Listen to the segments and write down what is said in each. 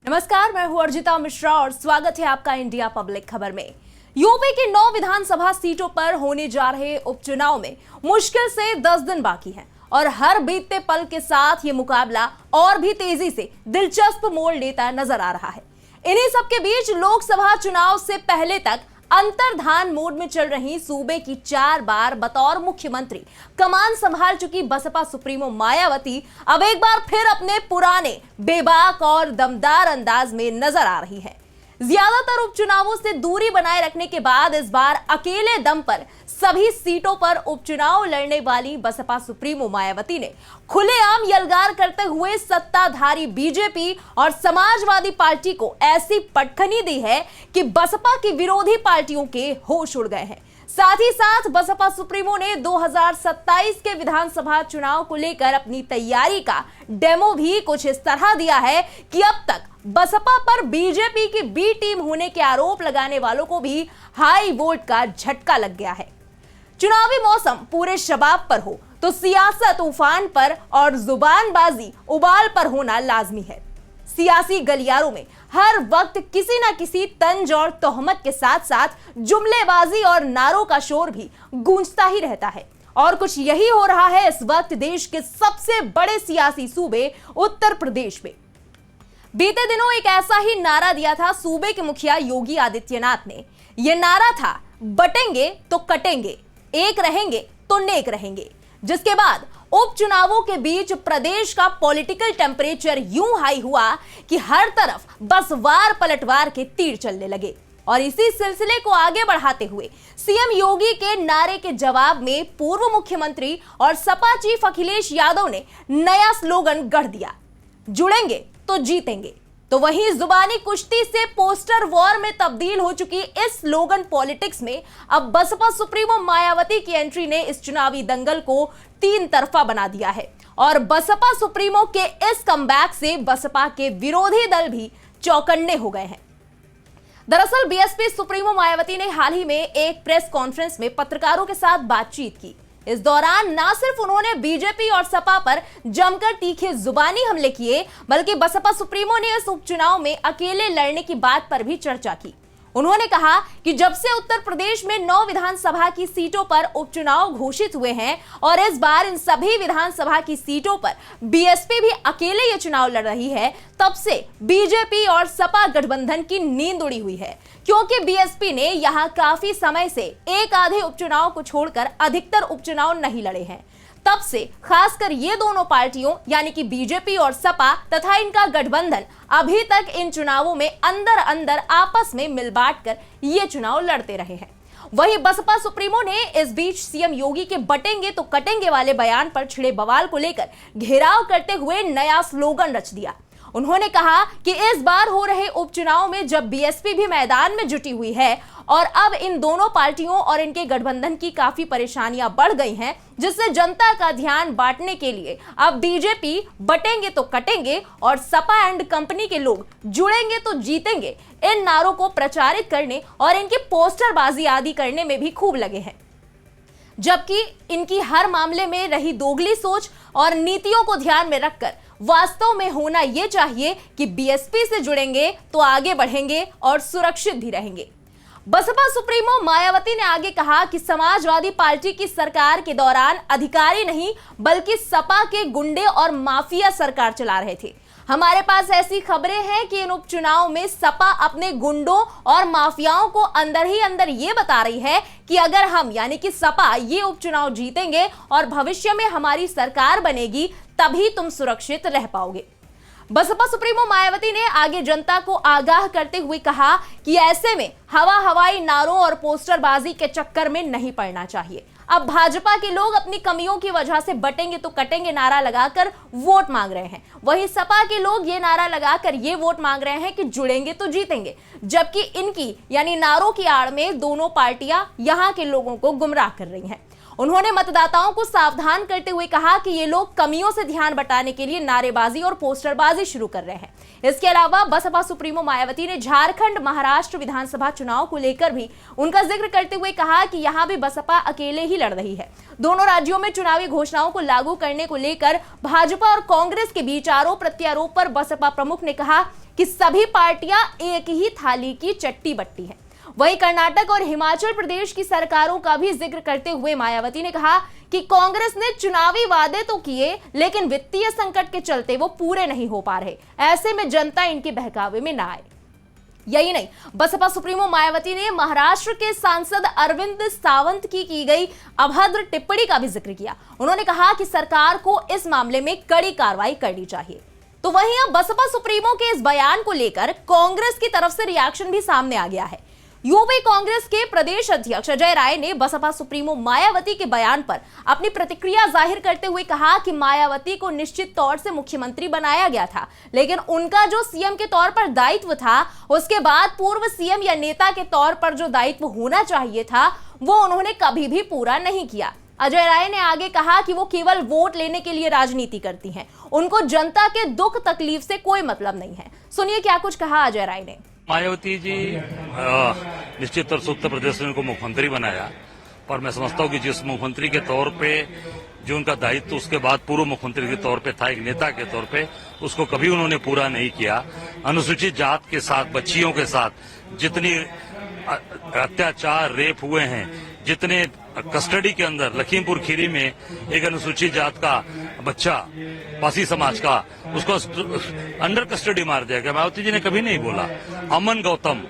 नमस्कार, मैं हूं अर्जिता मिश्रा और स्वागत है आपका इंडिया पब्लिक खबर में। यूपी की 9 विधानसभा सीटों पर होने जा रहे उपचुनाव में मुश्किल से 10 दिन बाकी हैं और हर बीतते पल के साथ ये मुकाबला और भी तेजी से दिलचस्प मोड़ लेता नजर आ रहा है। इन्हीं सबके बीच लोकसभा चुनाव से पहले तक अंतर्धान मोड में चल रही सूबे की 4 बार बतौर मुख्यमंत्री कमान संभाल चुकी बसपा सुप्रीमो मायावती अब एक बार फिर अपने पुराने बेबाक और दमदार अंदाज में नजर आ रही है। ज्यादातर उपचुनावों से दूरी बनाए रखने के बाद इस बार अकेले दम पर सभी सीटों पर उपचुनाव लड़ने वाली बसपा सुप्रीमो मायावती ने खुलेआम यलगार करते हुए सत्ताधारी बीजेपी और समाजवादी पार्टी को ऐसी पटखनी दी है कि बसपा की विरोधी पार्टियों के होश उड़ गए हैं। साथ ही साथ बसपा सुप्रीमो ने 2027 के विधानसभा चुनाव को लेकर अपनी तैयारी का डेमो भी कुछ इस तरह दिया है कि अब तक बसपा पर बीजेपी की बी टीम होने के आरोप लगाने वालों को भी हाई वोट का झटका लग गया है। चुनावी मौसम पूरे शबाब पर हो तो सियासत उफान पर और जुबानबाजी उबाल पर होना लाजमी है। सियासी गलियारों में हर वक्त किसी न किसी तंज और तोहमत के साथ साथ जुमलेबाजी और नारों का शोर भी गूंजता ही रहता है और कुछ यही हो रहा है इस वक्त देश के सबसे बड़े सियासी सूबे उत्तर प्रदेश में। बीते दिनों एक ऐसा ही नारा दिया था सूबे के मुखिया योगी आदित्यनाथ ने। यह नारा था, बटेंगे तो कटेंगे, एक रहेंगे तो नेक रहेंगे। जिसके बाद उपचुनावों के बीच प्रदेश का पॉलिटिकल टेम्परेचर यूं हाई हुआ कि हर तरफ बस वार पलटवार के तीर चलने लगे। और इसी सिलसिले को आगे बढ़ाते हुए सीएम योगी के नारे के जवाब में पूर्व मुख्यमंत्री और सपा चीफ अखिलेश यादव ने नया स्लोगन गढ़ दिया, जुड़ेंगे तो जीतेंगे। तो वहीं जुबानी कुश्ती से पोस्टर वॉर में तब्दील हो चुकी इस स्लोगन पॉलिटिक्स में अब बसपा सुप्रीमो मायावती की एंट्री ने इस चुनावी दंगल को 3 तरफा बना दिया है और बसपा सुप्रीमो के इस कमबैक से बसपा के विरोधी दल भी चौकन्ने हो गए हैं। दरअसल बीएसपी सुप्रीमो मायावती ने हाल ही में एक प्रेस कॉन्फ्रेंस में पत्रकारों के साथ बातचीत की। इस दौरान ना सिर्फ उन्होंने बीजेपी और सपा पर जमकर तीखे जुबानी हमले किए बल्कि बसपा सुप्रीमो ने इस उपचुनाव में अकेले लड़ने की बात पर भी चर्चा की। उन्होंने कहा कि जब से उत्तर प्रदेश में 9 विधानसभा की सीटों पर उपचुनाव घोषित हुए हैं और इस बार इन सभी विधानसभा की सीटों पर बीएसपी भी अकेले ये चुनाव लड़ रही है, तब से बीजेपी और सपा गठबंधन की नींद उड़ी हुई है, क्योंकि बीएसपी ने यहां काफी समय से एक आधे उपचुनाव को छोड़कर अधिकतर उपचुनाव नहीं लड़े हैं। तब से खासकर ये दोनों पार्टियों यानी कि बीजेपी और सपा तथा इनका गठबंधन अभी तक इन चुनावों में अंदर अंदर आपस में मिल बांट कर ये चुनाव लड़ते रहे हैं। वहीं बसपा सुप्रीमो ने इस बीच सीएम योगी के बटेंगे तो कटेंगे वाले बयान पर छिड़े बवाल को लेकर घेराव करते हुए नया स्लोगन रच दिया। उन्होंने कहा कि इस बार हो रहे उपचुनाव में जब बीएसपी भी मैदान में जुटी हुई है और अब इन दोनों पार्टियों और इनके गठबंधन की काफी परेशानियां बढ़ गई हैं, जिससे जनता का ध्यान बांटने के लिए अब बीजेपी बटेंगे तो कटेंगे और सपा एंड कंपनी के लोग जुड़ेंगे तो जीतेंगे इन नारों को प्रचारित करने और इनकी पोस्टरबाजी आदि करने में भी खूब लगे हैं। जबकि इनकी हर मामले में रही दोगली सोच और नीतियों को ध्यान में रखकर वास्तव में होना यह चाहिए कि बीएसपी से जुड़ेंगे तो आगे बढ़ेंगे और सुरक्षित भी रहेंगे। बसपा सुप्रीमो मायावती ने आगे कहा कि समाजवादी पार्टी की सरकार के दौरान अधिकारी नहीं बल्कि सपा के गुंडे और माफिया सरकार चला रहे थे। हमारे पास ऐसी खबरें हैं कि इन उपचुनाव में सपा अपने गुंडों और माफियाओं को अंदर ही अंदर ये बता रही है कि अगर हम यानी कि सपा ये उपचुनाव जीतेंगे और भविष्य में हमारी सरकार बनेगी तभी तुम सुरक्षित रह पाओगे। बसपा सुप्रीमो मायावती ने आगे जनता को आगाह करते हुए कहा कि ऐसे में हवाई नारों और पोस्टरबाजी के चक्कर में नहीं पड़ना चाहिए। अब भाजपा के लोग अपनी कमियों की वजह से बटेंगे तो कटेंगे नारा लगाकर वोट मांग रहे हैं, वहीं सपा के लोग ये नारा लगाकर ये वोट मांग रहे हैं कि जुड़ेंगे तो जीतेंगे, जबकि इनकी यानी नारों की आड़ में दोनों पार्टियां यहां के लोगों को गुमराह कर रही हैं। उन्होंने मतदाताओं को सावधान करते हुए कहा कि ये लोग कमियों से ध्यान बटाने के लिए नारेबाजी और पोस्टरबाजी शुरू कर रहे हैं। इसके अलावा बसपा सुप्रीमो मायावती ने झारखंड महाराष्ट्र विधानसभा चुनाव को लेकर भी उनका जिक्र करते हुए कहा कि यहां भी बसपा अकेले ही लड़ रही है। दोनों राज्यों में चुनावी घोषणाओं को लागू करने को लेकर भाजपा और कांग्रेस के बीच आरोप प्रत्यारोप पर बसपा प्रमुख ने कहा कि सभी पार्टियां एक ही थाली की चट्टी बट्टी हैं। वहीं कर्नाटक और हिमाचल प्रदेश की सरकारों का भी जिक्र करते हुए मायावती ने कहा कि कांग्रेस ने चुनावी वादे तो किए, लेकिन वित्तीय संकट के चलते वो पूरे नहीं हो पा रहे। ऐसे में जनता इनके बहकावे में ना आए। यही नहीं, बसपा सुप्रीमो मायावती ने महाराष्ट्र के सांसद अरविंद सावंत की गई अभद्र टिप्पणी का भी जिक्र किया। उन्होंने कहा कि सरकार को इस मामले में कड़ी कार्रवाई करनी चाहिए। तो वहीं अब बसपा सुप्रीमो के इस बयान को लेकर कांग्रेस की तरफ से रिएक्शन भी सामने आ गया है। यूपी कांग्रेस के प्रदेश अध्यक्ष अजय राय ने बसपा सुप्रीमो मायावती के बयान पर अपनी प्रतिक्रिया जाहिर करते हुए कहा कि मायावती को निश्चित तौर से मुख्यमंत्री बनाया गया था, लेकिन उनका जो सीएम के तौर पर दायित्व था, उसके बाद पूर्व सीएम या नेता के तौर पर जो दायित्व होना चाहिए था, वो उन्होंने कभी भी पूरा नहीं किया। अजय राय ने आगे कहा कि वो केवल वोट लेने के लिए राजनीति करती हैं, उनको जनता के दुख तकलीफ से कोई मतलब नहीं है। सुनिए क्या कुछ कहा अजय राय ने। मायावती जी निश्चित तौर से उत्तर प्रदेश ने उनको मुख्यमंत्री बनाया, पर मैं समझता हूँ कि जिस मुख्यमंत्री के तौर पे जो उनका दायित्व उसके बाद पूर्व मुख्यमंत्री के तौर पे था, एक नेता के तौर पे, उसको कभी उन्होंने पूरा नहीं किया। अनुसूचित जात के साथ, बच्चियों के साथ जितनी अत्याचार, रेप हुए हैं, जितने कस्टडी के अंदर लखीमपुर खीरी में एक अनुसूचित जात का बच्चा, पासी समाज का, उसको अंडर कस्टडी मार दिया गया। मायावती जी ने कभी नहीं बोला। अमन गौतम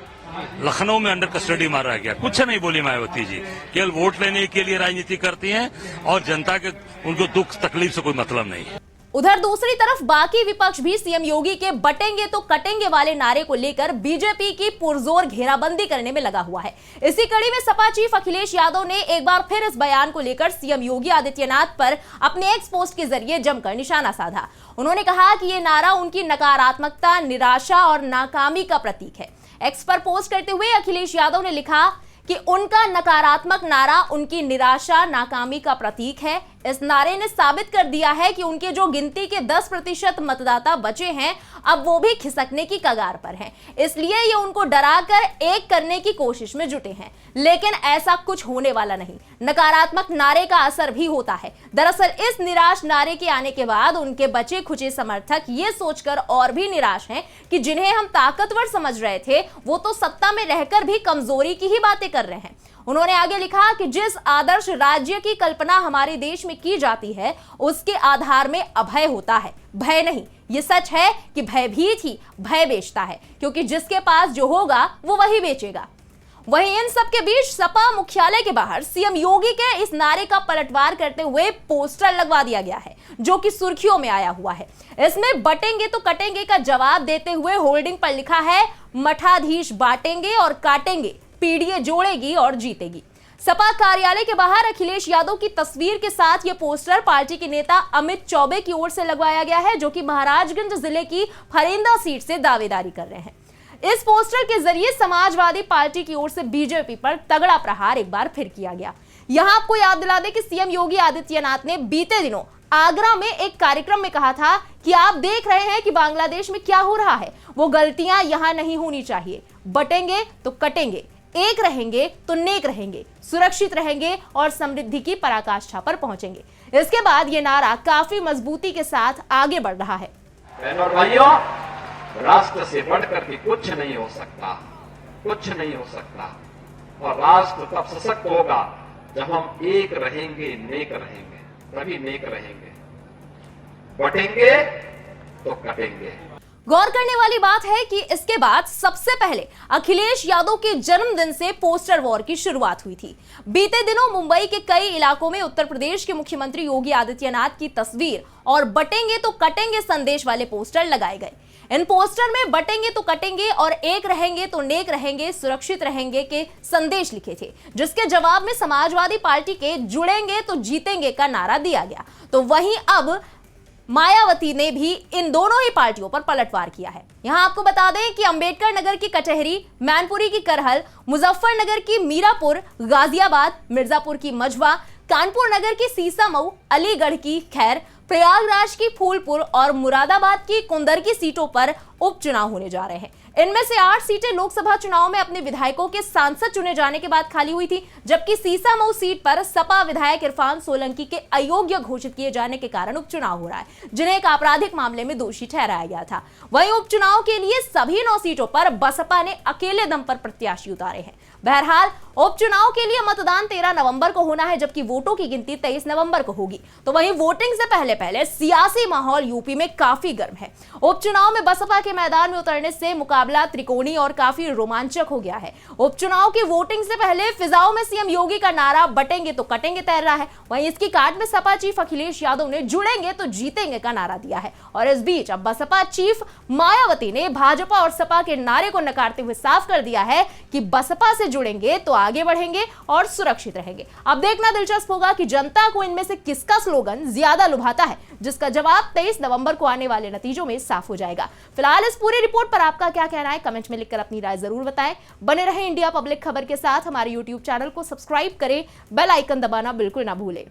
लखनऊ में अंडर कस्टडी मारा गया, कुछ नहीं बोली मायावती जी। केवल वोट लेने के लिए राजनीति करती हैं और जनता के उनको दुख तकलीफ से कोई मतलब नहीं है। उधर दूसरी तरफ बाकी विपक्ष भी सीएम योगी के बटेंगे तो कटेंगे वाले नारे को लेकर बीजेपी की पुरजोर घेराबंदी करने में लगा हुआ है। इसी कड़ी में सपा चीफ अखिलेश यादव ने एक बार फिर इस बयान को लेकर सीएम योगी आदित्यनाथ पर अपने एक्स पोस्ट के जरिए जमकर निशाना साधा। उन्होंने कहा कि ये नारा उनकी नकारात्मकता, निराशा और नाकामी का प्रतीक है। एक्स पर पोस्ट करते हुए अखिलेश यादव ने लिखा कि उनका नकारात्मक नारा उनकी निराशा, नाकामी का प्रतीक है। इस नारे ने साबित कर दिया है कि उनके जो गिनती के 10% मतदाता बचे हैं, अब वो भी खिसकने की कगार पर हैं। इसलिए ये उनको डराकर एक करने की कोशिश में जुटे हैं, लेकिन ऐसा कुछ होने वाला नहीं। नकारात्मक नारे का असर भी होता है। दरअसल इस निराश नारे के आने के बाद उनके बचे खुचे समर्थक ये सोचकर और भी निराश हैं कि जिन्हें हम ताकतवर समझ रहे थे, वो तो सत्ता में रहकर भी कमजोरी की ही बातें कर रहे हैं। उन्होंने आगे लिखा कि जिस आदर्श राज्य की कल्पना हमारे देश में की जाती है, उसके आधार में अभय होता है, भय नहीं। ये सच है कि भयभीत ही भय बेचता है, क्योंकि जिसके पास जो होगा वो वही बेचेगा। वहीं इन सब के बीच सपा मुख्यालय के बाहर सीएम योगी के इस नारे का पलटवार करते हुए पोस्टर लगवा दिया गया है, जो कि सुर्खियों में आया हुआ है। इसमें बटेंगे तो कटेंगे का जवाब देते हुए होर्डिंग पर लिखा है, मठाधीश बांटेंगे और काटेंगे, पीढ़ियां जोड़ेगी और जीतेगी। सपा कार्यालय के बाहर अखिलेश यादव की तस्वीर के साथ यह पोस्टर पार्टी के नेता अमित चौबे की ओर से लगवाया गया है, जो कि महाराजगंज जिले की फरेंदा सीट से दावेदारी कर रहे हैं। इस पोस्टर के जरिए समाजवादी पार्टी की ओर से बीजेपी पर तगड़ा प्रहार एक बार फिर किया गया। यहां आपको याद दिला दें कि सीएम योगी आदित्यनाथ ने बीते दिनों आगरा में एक कार्यक्रम में कहा था कि आप देख रहे हैं कि बांग्लादेश में क्या हो रहा है, वो गलतियां यहां नहीं होनी चाहिए। बटेंगे तो कटेंगे, एक रहेंगे तो नेक रहेंगे, सुरक्षित रहेंगे और समृद्धि की पराकाष्ठा पर पहुंचेंगे। इसके बाद ये नारा काफी मजबूती के साथ आगे बढ़ रहा है। बहनों और भाइयों, राष्ट्र से बढ़कर के कुछ नहीं हो सकता, कुछ नहीं हो सकता। और राष्ट्र तब सशक्त होगा जब हम एक रहेंगे, नेक रहेंगे, तभी नेक रहेंगे। बटेंगे तो कटेंगे। गौर करने वाली बात है कि इसके बाद सबसे पहले अखिलेश यादव के जन्मदिन से पोस्टर वॉर की शुरुआत हुई थी। बीते दिनों मुंबई के कई इलाकों में उत्तर प्रदेश के मुख्यमंत्री योगी आदित्यनाथ की तस्वीर और बटेंगे तो कटेंगे संदेश वाले पोस्टर लगाए गए। इन पोस्टर में बटेंगे तो कटेंगे और एक रहेंगे तो नेक रहेंगे, सुरक्षित रहेंगे के संदेश लिखे थे, जिसके जवाब में समाजवादी पार्टी के जुड़ेंगे तो जीतेंगे का नारा दिया गया। तो वहीं अब मायावती ने भी इन दोनों ही पार्टियों पर पलटवार किया है। यहां आपको बता दें कि अंबेडकर नगर की कचहरी, मैनपुरी की करहल, मुजफ्फरनगर की मीरापुर, गाजियाबाद, मिर्जापुर की मझवा, कानपुर नगर की सीसामऊ, अलीगढ़ की खैर, प्रयागराज की फूलपुर और मुरादाबाद की कुंदर की सीटों पर उपचुनाव होने जा रहे हैं। इनमें से 8 सीटें लोकसभा चुनाव में अपने विधायकों के सांसद चुने जाने के बाद खाली हुई थी, जबकि सीसामऊ सीट पर सपा विधायक इरफान सोलंकी के अयोग्य घोषित किए जाने के कारण उपचुनाव हो रहा है, जिन्हें एक आपराधिक मामले में दोषी ठहराया गया था। वहीं उपचुनाव के लिए सभी 9 सीटों पर बसपा ने अकेले दम पर प्रत्याशी उतारे हैं। बहरहाल उपचुनाव के लिए मतदान 13 नवंबर को होना है, जबकि वोटों की गिनती 23 नवंबर को होगी। तो वहीं वोटिंग से पहले सियासी माहौल यूपी में काफी गर्म है। उपचुनाव में बसपा के मैदान में उतरने से मुकाबला त्रिकोणीय और काफी रोमांचक हो गया है। उपचुनाव की वोटिंग से पहले फिजाओं में सीएम योगी का नारा बटेंगे तो कटेंगे तैर रहा है। वहीं इसकी काट में सपा चीफ अखिलेश यादव ने जुड़ेंगे तो जीतेंगे का नारा दिया है। और इस बीच अब बसपा चीफ मायावती ने भाजपा और सपा के नारे को नकारते हुए साफ कर दिया है कि बसपा से जुड़ेंगे तो आगे बढ़ेंगे और सुरक्षित रहेंगे। अब देखना दिलचस्प होगा कि जनता को इनमें से किसका स्लोगन ज्यादा लुभाता है, जिसका जवाब 23 नवंबर को आने वाले नतीजों में साफ हो जाएगा। फिलहाल इस पूरी रिपोर्ट पर आपका क्या कहना है, कमेंट में लिखकर अपनी राय जरूर बताएं। बने रहें इंडिया पब्लिक खबर के साथ। हमारे YouTube चैनल को सब्सक्राइब करें, बेल आइकन दबाना बिल्कुल ना भूलें।